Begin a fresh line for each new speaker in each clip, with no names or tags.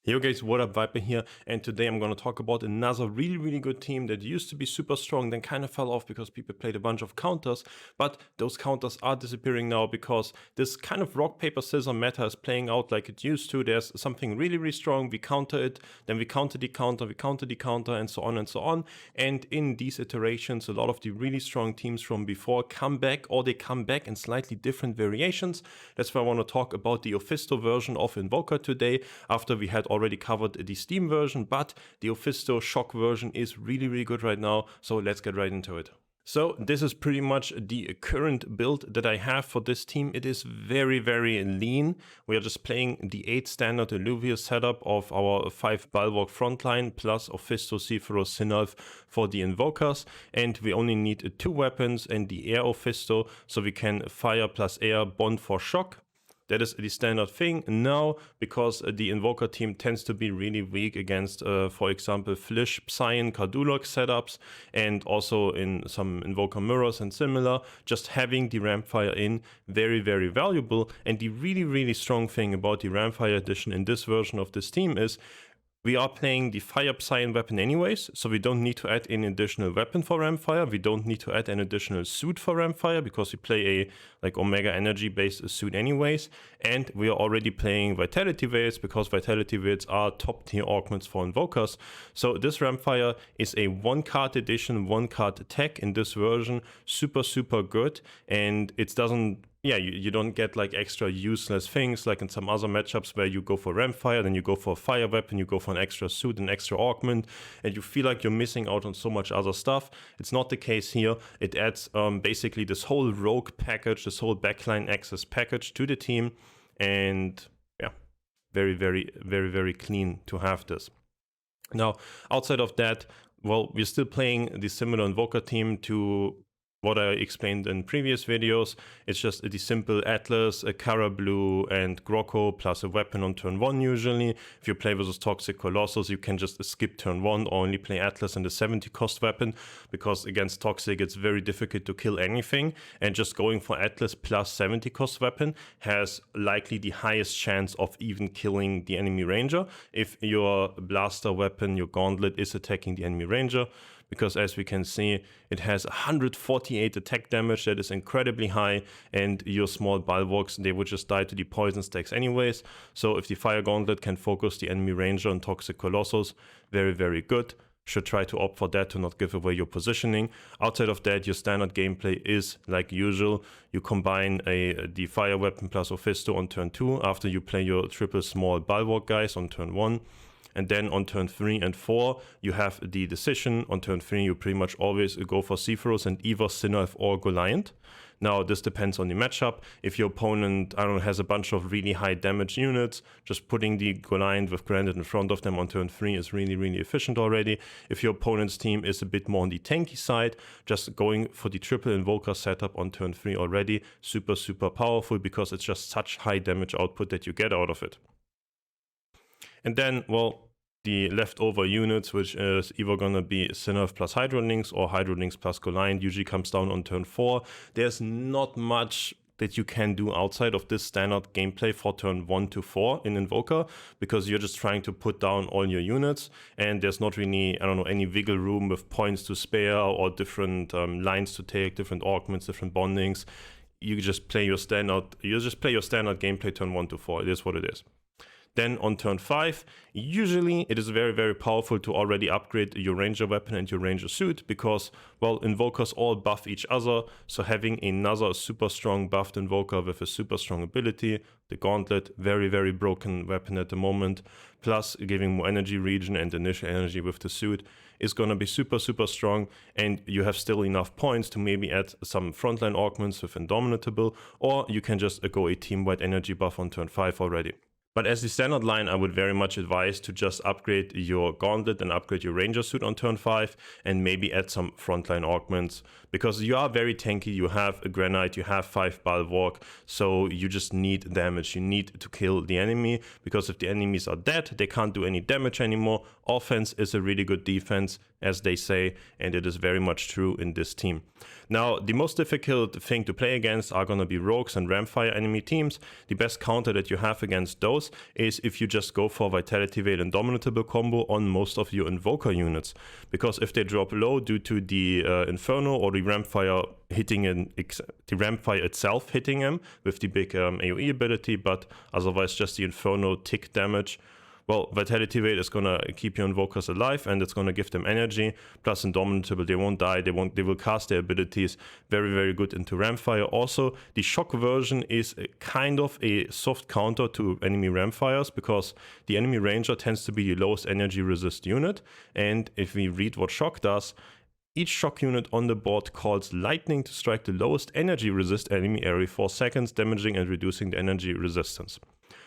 Yo guys, what up, Viper here, and today I'm going to talk about another really good team that used to be super strong, then kind of fell off because people played a bunch of counters, but those counters are disappearing now because this kind of rock, paper, scissors meta is playing out like it used to. There's something really strong, we counter it, then we counter the counter, we counter the counter, and so on and so on. And in these iterations, a lot of the really strong teams from before come back, or they come back in slightly different variations. That's why I want to talk about the Ophisto version of Invoker today, after we had already covered the Steam version, but the Ophisto shock version is really good right now, so let's get right into it. So this is pretty much the current build that I have for this team. It is very lean. We are just playing the 8 standard Illuvium setup of our 5 Bwalk Frontline plus Ophisto, Sephiroth, Synalf for the Invokers, and we only need 2 weapons and the air Ophisto, so we can fire plus air bond for shock. That is the standard thing. Now, because the Invoker team tends to be really weak against, for example, Flish, Psion, Cardulok setups, and also in some Invoker mirrors and similar, just having the Rampfire in, very valuable. And the really strong thing about the Rampfire edition in this version of this team is we are playing the Fire Psion weapon anyways, so we don't need to add an additional weapon for Rampfire. We don't need to add an additional suit for Rampfire because we play a like Omega energy based suit anyways. And we are already playing Vitality Veils because Vitality Veils are top tier augments for Invokers. So this Rampfire is a 1-card addition, 1-card attack in this version. Super good, and it doesn't. Yeah, you don't get like extra useless things like in some other matchups where you go for Rampfire, then you go for a fire weapon, you go for an extra suit, an extra augment, and you feel like you're missing out on so much other stuff. It's not the case here. It adds basically this whole rogue package, this whole backline access package to the team, and yeah, very clean to have this. Now, outside of that, well, we're still playing the similar Invoker team to what I explained in previous videos. It's just the simple Atlas, a Kara Blue, and Grocko plus a weapon on turn 1 usually. If you play versus Toxic Colossus, you can just skip turn 1 or only play Atlas and a 70 cost weapon, because against Toxic it's very difficult to kill anything, and just going for Atlas plus 70 cost weapon has likely the highest chance of even killing the enemy ranger if your blaster weapon, your Gauntlet, is attacking the enemy ranger. Because as we can see, it has 148 attack damage, that is incredibly high, and your small Bwalks, they would just die to the poison stacks anyways. So if the Fire Gauntlet can focus the enemy ranger on Toxic Colossus, very good. Should try to opt for that to not give away your positioning. Outside of that, your standard gameplay is like usual. You combine the fire weapon plus Ophisto on turn 2 after you play your triple small Bwalk guys on turn 1. And then on turn 3 and 4, you have the decision. On turn 3, you pretty much always go for Sephiroth and either Synalf or Goliath. Now, this depends on the matchup. If your opponent, I don't know, has a bunch of really high damage units, just putting the Goliath with Granite in front of them on turn 3 is really efficient already. If your opponent's team is a bit more on the tanky side, just going for the triple Invoker setup on turn 3 already, super powerful, because it's just such high damage output that you get out of it. And then, well, the leftover units, which is either gonna be Synalf plus Hydrolinks or Hydrolinks plus Goliath, usually comes down on turn 4. There's not much that you can do outside of this standard gameplay for turn 1 to 4 in Invoker, because you're just trying to put down all your units, and there's not really, I don't know, any wiggle room with points to spare or different lines to take, different augments, different bondings. You just play your standard gameplay turn 1 to 4. It is what it is. Then on turn 5, usually it is very powerful to already upgrade your ranger weapon and your ranger suit, because, well, Invokers all buff each other, so having another super strong buffed Invoker with a super strong ability, the Gauntlet, very broken weapon at the moment, plus giving more energy regen and initial energy with the suit, is gonna be super strong, and you have still enough points to maybe add some frontline augments with Indomitable, or you can just go a team-wide energy buff on turn 5 already. But as the standard line, I would very much advise to just upgrade your Gauntlet and upgrade your Ranger suit on turn 5 and maybe add some frontline augments, because you are very tanky, you have a Granite, you have 5 Bwalk, so you just need damage, you need to kill the enemy, because if the enemies are dead, they can't do any damage anymore. Offense is a really good defense, as they say, and it is very much true in this team. Now, the most difficult thing to play against are going to be rogues and Rampfire enemy teams. The best counter that you have against those goes is if you just go for Vitality Veil and Indomitable combo on most of your Invoker units. Because if they drop low due to the Inferno or the Ramp Fire hitting the Ramp Fire itself hitting him with the big AoE ability, but otherwise just the Inferno tick damage, well, Vitality Veil is gonna keep your Invokers alive and it's gonna give them energy. Plus Indomitable, they won't die, they will cast their abilities very, very good into Rampfire. Also, the Shock version is kind of a soft counter to enemy Rampfires because the enemy Ranger tends to be the lowest energy resist unit. And if we read what Shock does, each shock unit on the board calls lightning to strike the lowest energy resist enemy every 4 seconds, damaging and reducing the energy resistance.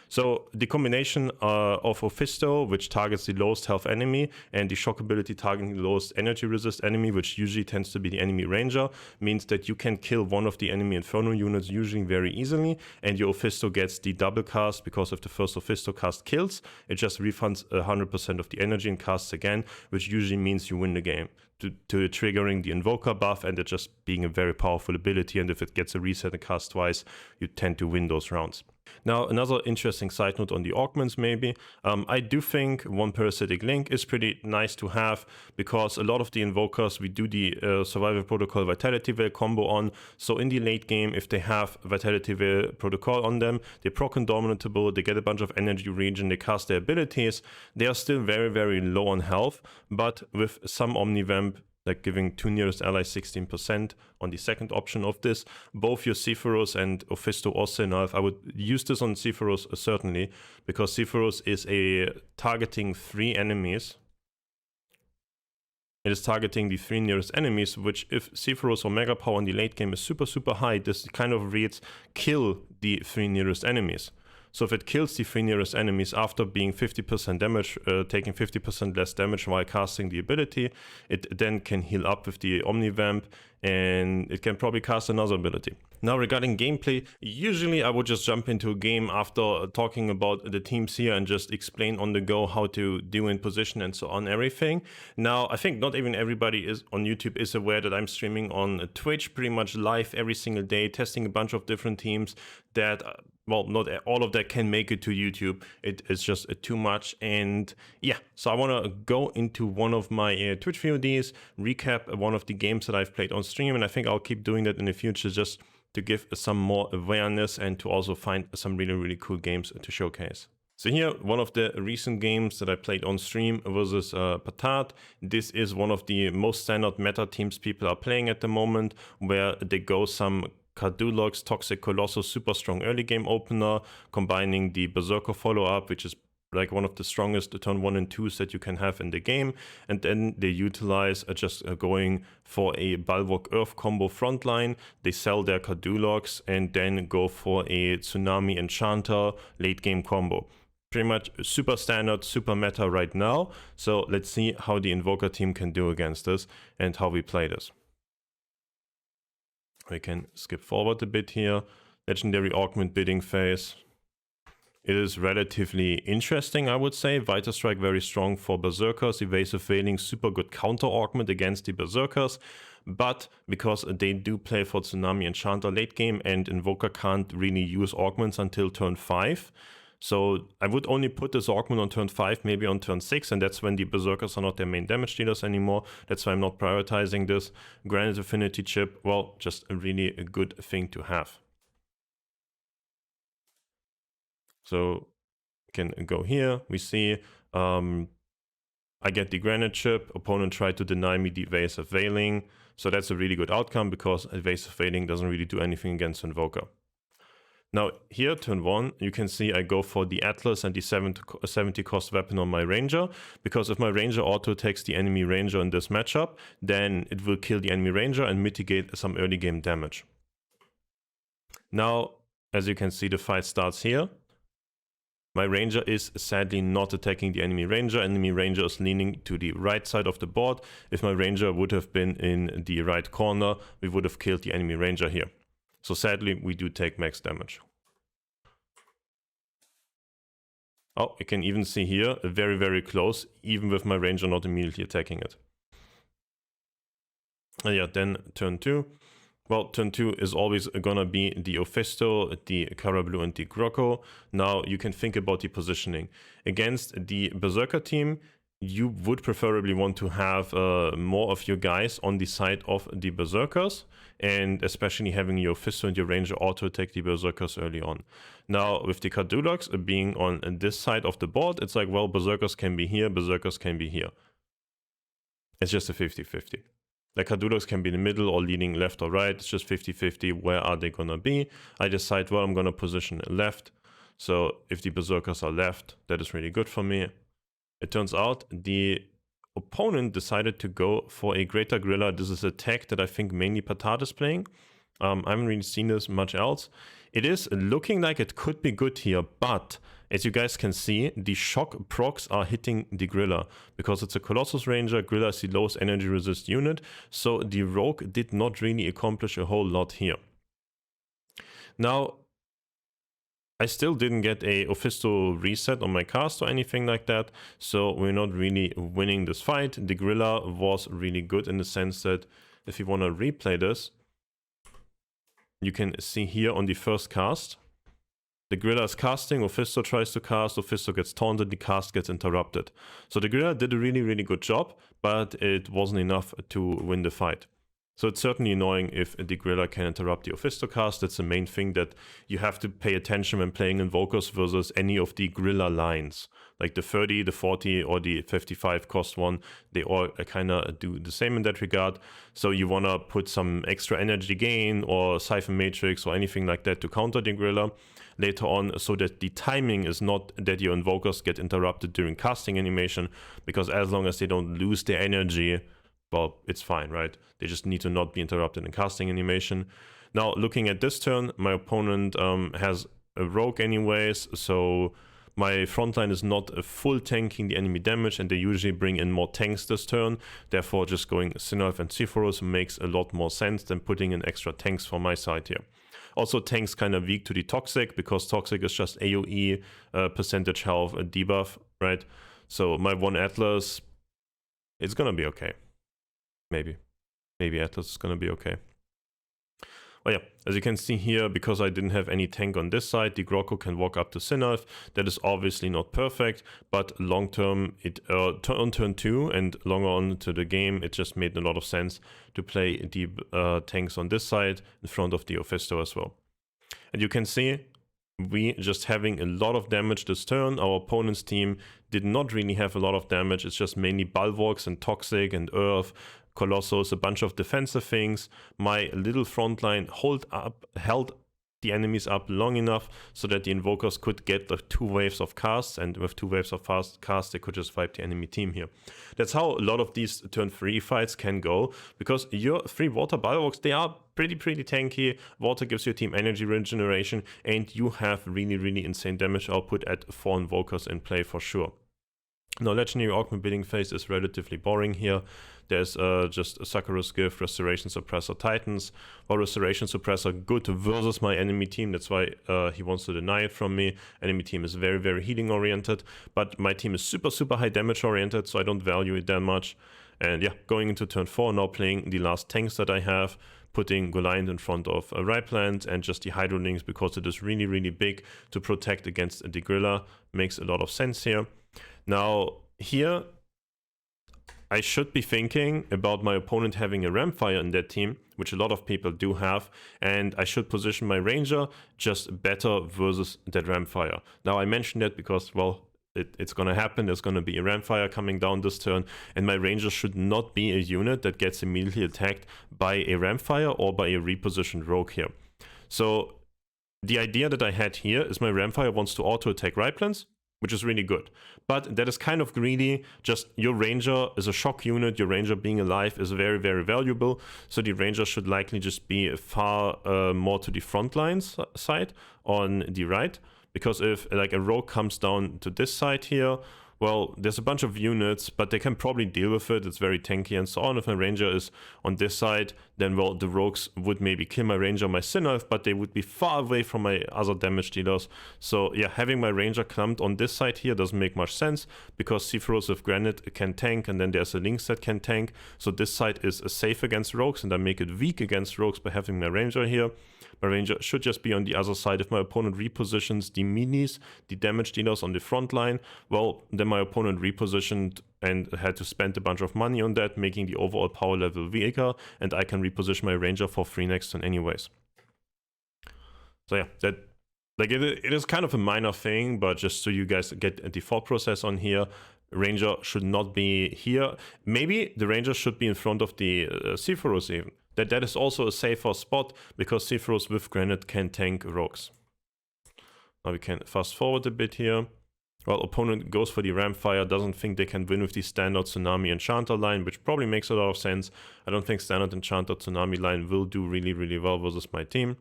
So the combination of Ophisto, which targets the lowest health enemy, and the shock ability targeting the lowest energy resist enemy, which usually tends to be the enemy ranger, means that you can kill one of the enemy Inferno units usually very easily, and your Ophisto gets the double cast because if the first Ophisto cast kills, it just refunds 100% of the energy and casts again, which usually means you win the game. To triggering the Invoker buff and it just being a very powerful ability, and if it gets a reset and cast twice, you tend to win those rounds. Now, another interesting side note on the Augments maybe, I do think one Parasitic Link is pretty nice to have because a lot of the Invokers we do the Survival Protocol Vitality Veil combo on, so in the late game if they have Vitality Veil Protocol on them, they proc Indomitable, they get a bunch of energy regen, they cast their abilities, they are still very, very low on health, but with some Omnivamp, like giving 2 nearest allies 16% on the second option of this. Both your Sephiroth and Ophisto also enough. I would use this on Sephiroth certainly, because Sephiroth is targeting 3 enemies. It is targeting the 3 nearest enemies, which if Sephiroth or Mega Power in the late game is super, super high, this kind of reads kill the 3 nearest enemies. So if it kills the 3 nearest enemies after being 50% damage, taking 50% less damage while casting the ability, it then can heal up with the Omnivamp and it can probably cast another ability. Now regarding gameplay, usually I would just jump into a game after talking about the teams here and just explain on the go how to do in position and so on everything. Now I think not even everybody is on YouTube is aware that I'm streaming on Twitch pretty much live every single day, testing a bunch of different teams that well, not all of that can make it to YouTube. It is just too much. And yeah, so I want to go into one of my Twitch VODs, recap one of the games that I've played on stream. And I think I'll keep doing that in the future just to give some more awareness and to also find some really, really cool games to showcase. So here, one of the recent games that I played on stream versus Patard. This is one of the most standard meta teams people are playing at the moment, where they go some Cardulox, Toxic Colossus, super strong early game opener, combining the Berserker follow-up, which is like one of the strongest turn 1 and 2s that you can have in the game. And then they utilize just going for a Bwalk Earth combo frontline. They sell their Cardulox and then go for a Tsunami Enchanter late game combo. Pretty much super standard, super meta right now. So let's see how the Invoker team can do against this and how we play this. We can skip forward a bit here. Legendary Augment bidding phase. It is relatively interesting, I would say. Vital Strike very strong for Berserkers. Evasive Veiling, super good counter Augment against the Berserkers. But because they do play for Tsunami Enchanter late game and Invoker can't really use Augments until turn 5. So I would only put this Augment on turn 5, maybe on turn 6, and that's when the Berserkers are not their main damage dealers anymore. That's why I'm not prioritizing this. Granite Affinity Chip, well, just a really good thing to have. So can go here, we see I get the Granite Chip, opponent tried to deny me the Evasive Veiling. So that's a really good outcome because Evasive Veiling doesn't really do anything against Invoker. Now here, turn 1, you can see I go for the Atlas and the 70 cost weapon on my Ranger, because if my Ranger auto-attacks the enemy Ranger in this matchup, then it will kill the enemy Ranger and mitigate some early game damage. Now, as you can see, the fight starts here. My Ranger is sadly not attacking the enemy Ranger. Enemy Ranger is leaning to the right side of the board. If my Ranger would have been in the right corner, we would have killed the enemy Ranger here. So sadly, we do take max damage. Oh, you can even see here, very, very close, even with my Ranger not immediately attacking it. And yeah, then turn 2, Well, turn 2 is always gonna be the Ophisto, the Karablue, and the Grocco. Now you can think about the positioning. Against the Berserker team, you would preferably want to have more of your guys on the side of the Berserkers, and especially having your Ophisto and your Ranger auto-attack the Berserkers early on. Now, with the Cardulox being on this side of the board, it's like, well, Berserkers can be here, Berserkers can be here. It's just a 50-50. The Cardulox can be in the middle or leaning left or right. It's just 50-50. Where are they gonna be? I decide, well, I'm gonna position left. So if the Berserkers are left, that is really good for me. It turns out the opponent decided to go for a Greater Gorilla. This is a tech that I think mainly Patard is playing. I haven't really seen this much else. It is looking like it could be good here, but as you guys can see, the shock procs are hitting the Gorilla because it's a Colossus Ranger. Gorilla is the lowest energy resist unit, so the Rogue did not really accomplish a whole lot here. Now, I still didn't get a Ophisto reset on my cast or anything like that, so we're not really winning this fight. The Gorilla was really good in the sense that if you want to replay this, you can see here on the first cast, the Gorilla is casting, Ophisto tries to cast, Ophisto gets taunted, the cast gets interrupted. So the Gorilla did a really, really good job, but it wasn't enough to win the fight. So it's certainly annoying if the Gorilla can interrupt the Ophisto cast. That's the main thing that you have to pay attention when playing Invokers versus any of the Gorilla lines. Like the 30, the 40, or the 55 cost one, they all kind of do the same in that regard. So you want to put some extra energy gain or Siphon Matrix or anything like that to counter the Gorilla later on, so that the timing is not that your Invokers get interrupted during casting animation, because as long as they don't lose their energy, well, it's fine, right? They just need to not be interrupted in casting animation. Now, looking at this turn, my opponent has a Rogue anyways, so my frontline is not full tanking the enemy damage, and they usually bring in more tanks this turn. Therefore, just going Sinolf and Sephiroth makes a lot more sense than putting in extra tanks for my side here. Also, tanks kind of weak to the Toxic, because Toxic is just AoE, percentage health, a debuff, right? So my one Atlas, it's gonna be okay. Maybe Atlas is gonna be okay. Well, yeah, as you can see here, because I didn't have any tank on this side, the Grocco can walk up to Sinolf. That is obviously not perfect, but long term, on turn 2 and longer on to the game, it just made a lot of sense to play the tanks on this side in front of the Ophisto as well. And you can see we just having a lot of damage this turn. Our opponent's team did not really have a lot of damage. It's just mainly Bwalks and Toxic and Earth, Colossus, a bunch of defensive things. My little frontline held the enemies up long enough so that the Invokers could get the 2 waves of casts, and with 2 waves of fast casts, they could just wipe the enemy team here. That's how a lot of these turn 3 fights can go, because your 3 water Bwalks, they are pretty tanky. Water gives your team energy regeneration, and you have really insane damage output at 4 Invokers in play for sure. Now, Legendary Augment building phase is relatively boring here. There's just Sakura's Gift, Restoration Suppressor, Titans. While Restoration Suppressor good versus my enemy team, that's why he wants to deny it from me. Enemy team is very healing oriented, but my team is super high damage oriented, so I don't value it that much. And yeah, going into turn 4, now playing the last tanks that I have, putting Goliath in front of Ripland and just the Hydrolinks, because it is really big to protect against the Gorilla. Makes a lot of sense here. Now, here, I should be thinking about my opponent having a Ramfire in that team, which a lot of people do have, and I should position my Ranger just better versus that Ramfire. Now, I mentioned that because, well, it's going to happen. There's going to be a Ramfire coming down this turn, and my Ranger should not be a unit that gets immediately attacked by a Ramfire or by a repositioned Rogue here. So, the idea that I had here is my Ramfire wants to auto-attack Riplands, which is really good. But that is kind of greedy. Just your Ranger is a shock unit. Your Ranger being alive is very valuable. So the Ranger should likely just be far more to the front lines side on the right. Because if like a Rogue comes down to this side here, well, there's a bunch of units, but they can probably deal with it. It's very tanky and so on. If my ranger is on this side, then, well, the rogues would maybe kill my ranger, my Sinnoh, but they would be far away from my other damage dealers. So yeah, having my ranger clumped on this side here doesn't make much sense, because Sephiroth with Granite can tank, and then there's a Lynx that can tank. So this side is safe against rogues, and I make it weak against rogues by having my ranger here. My ranger should just be on the other side. If my opponent repositions the minis, the damage dealers on the front line, well, then my opponent repositioned and had to spend a bunch of money on that, making the overall power level weaker, and I can reposition my ranger for free next turn anyways. So yeah, that, like, it is kind of a minor thing, but just so you guys get the thought process on here, ranger should not be here. Maybe the ranger should be in front of the Sephiroth even. That is also a safer spot, because Sephiroth with Granite can tank rogues. Now we can fast forward a bit here. Well, opponent goes for the Rampfire, doesn't think they can win with the standard Tsunami Enchanter line, which probably makes a lot of sense. I don't think standard Enchanter Tsunami line will do really well versus my team.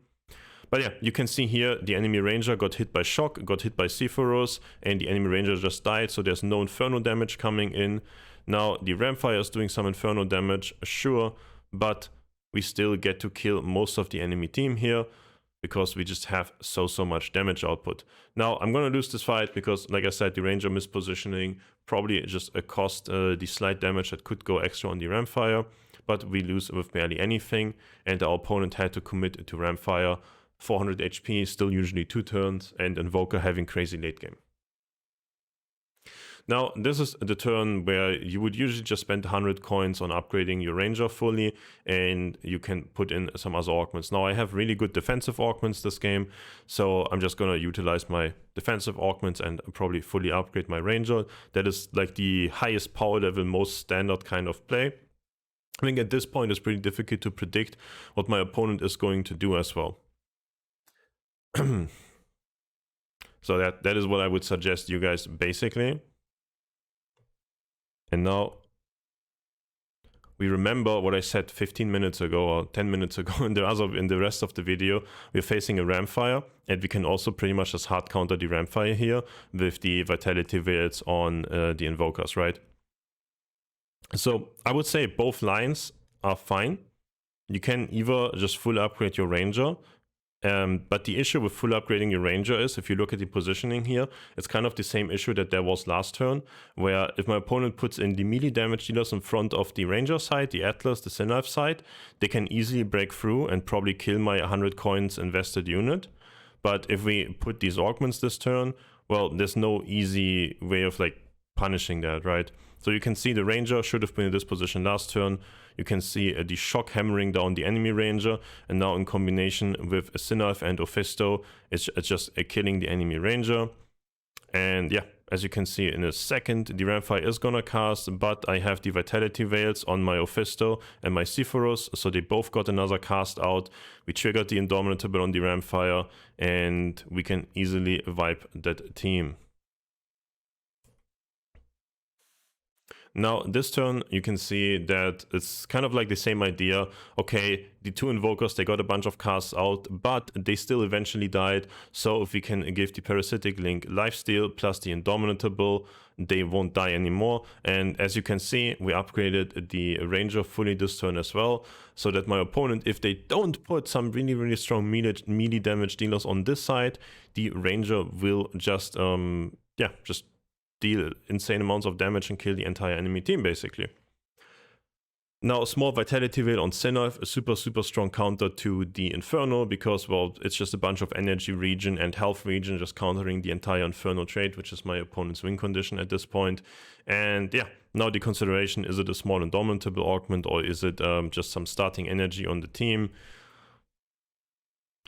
But yeah, you can see here the enemy ranger got hit by shock, got hit by Sephiroth, and the enemy ranger just died, so there's no Inferno damage coming in. Now the Rampfire is doing some Inferno damage, sure, but we still get to kill most of the enemy team here, because we just have so much damage output. Now I'm gonna lose this fight because, like I said, the ranger mispositioning probably just cost the slight damage that could go extra on the Rampfire, but we lose with barely anything, and our opponent had to commit to Rampfire. 400 HP, still usually 2 turns, and Invoker having crazy late game. Now, this is the turn where you would usually just spend 100 coins on upgrading your ranger fully, and you can put in some other augments. Now, I have really good defensive augments this game, so I'm just gonna utilize my defensive augments and probably fully upgrade my ranger. That is like the highest power level, most standard kind of play. I think at this point it's pretty difficult to predict what my opponent is going to do as well. So that is what I would suggest you guys basically. And now we remember what I said 15 minutes ago or 10 minutes ago in the rest of the video. We're facing a Rampfire, and we can also pretty much just hard counter the Rampfire here with the Vitality Veils on the Invokers, right? So I would say both lines are fine. You can either just full upgrade your Ranger, but the issue with full upgrading your Ranger is, if you look at the positioning here, it's kind of the same issue that there was last turn, where if my opponent puts in the melee damage dealers in front of the Ranger side, the Atlas, the Sinnoh side, they can easily break through and probably kill my 100 coins invested unit. But if we put these Augments this turn, well, there's no easy way of like punishing that, right? So you can see the Ranger should have been in this position last turn. You can see the shock hammering down the enemy Ranger, and now in combination with Sinnoh and Ophisto, it's just killing the enemy Ranger. And yeah, as you can see in a second, the Rampfire is gonna cast, but I have the Vitality Veils on my Ophisto and my Sephiroth, so they both got another cast out. We triggered the Indomitable on the Rampfire, and we can easily wipe that team. Now, this turn, you can see that it's kind of like the same idea. Okay, the 2 Invokers, they got a bunch of casts out, but they still eventually died. So if we can give the Parasitic Link lifesteal plus the Indomitable, they won't die anymore. And as you can see, we upgraded the Ranger fully this turn as well, so that my opponent, if they don't put some really strong melee damage dealers on this side, the Ranger will just, just deal insane amounts of damage and kill the entire enemy team, basically. Now, a small Vitality Veil on Sinnoh, a super strong counter to the Inferno, because, well, it's just a bunch of energy regen and health regen just countering the entire Inferno trait, which is my opponent's win condition at this point. And yeah, now the consideration, is it a small Indomitable augment, or is it just some starting energy on the team?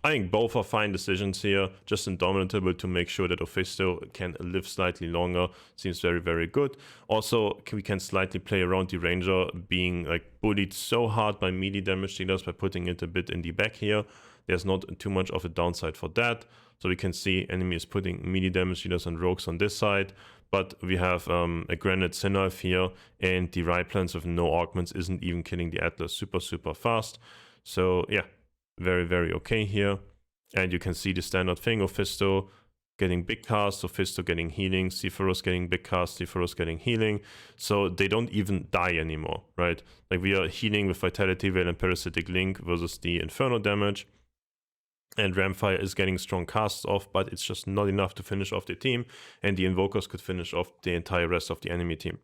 I think both are fine decisions here. Just Indomitable to make sure that Ophisto can live slightly longer seems very good. Also, we can slightly play around the Ranger being like bullied so hard by melee damage dealers by putting it a bit in the back here. There's not too much of a downside for that. So we can see enemy is putting melee damage dealers and rogues on this side, but we have a Granite Sinnoh here, and the Ryplans with no augments isn't even killing the Atlas super fast. So yeah, very okay here. And you can see the standard thing, Ophisto getting big cast, Ophisto getting healing, Sephiroth getting big cast, Sephiroth getting healing. So they don't even die anymore, right? Like we are healing with Vitality Veil and Parasitic Link versus the Inferno damage. And Ramfire is getting strong casts off, but it's just not enough to finish off the team. And the Invokers could finish off the entire rest of the enemy team.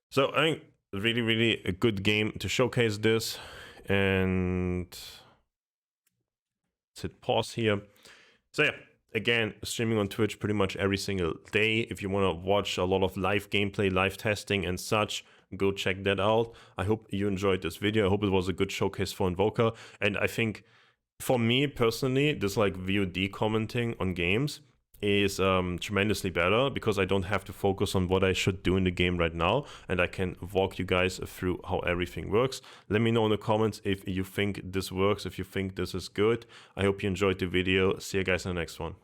So I think really, really a good game to showcase this. And let's hit pause here. So yeah, again, streaming on Twitch pretty much every single day. If you want to watch a lot of live gameplay, live testing and such, go check that out. I hope you enjoyed this video. I hope it was a good showcase for Invoker. And I think for me personally, this like VOD commenting on games is tremendously better because I don't have to focus on what I should do in the game right now, and I can walk you guys through how everything works. Let me know in the comments if you think this works, if you think this is good. I hope you enjoyed the video. See you guys in the next one.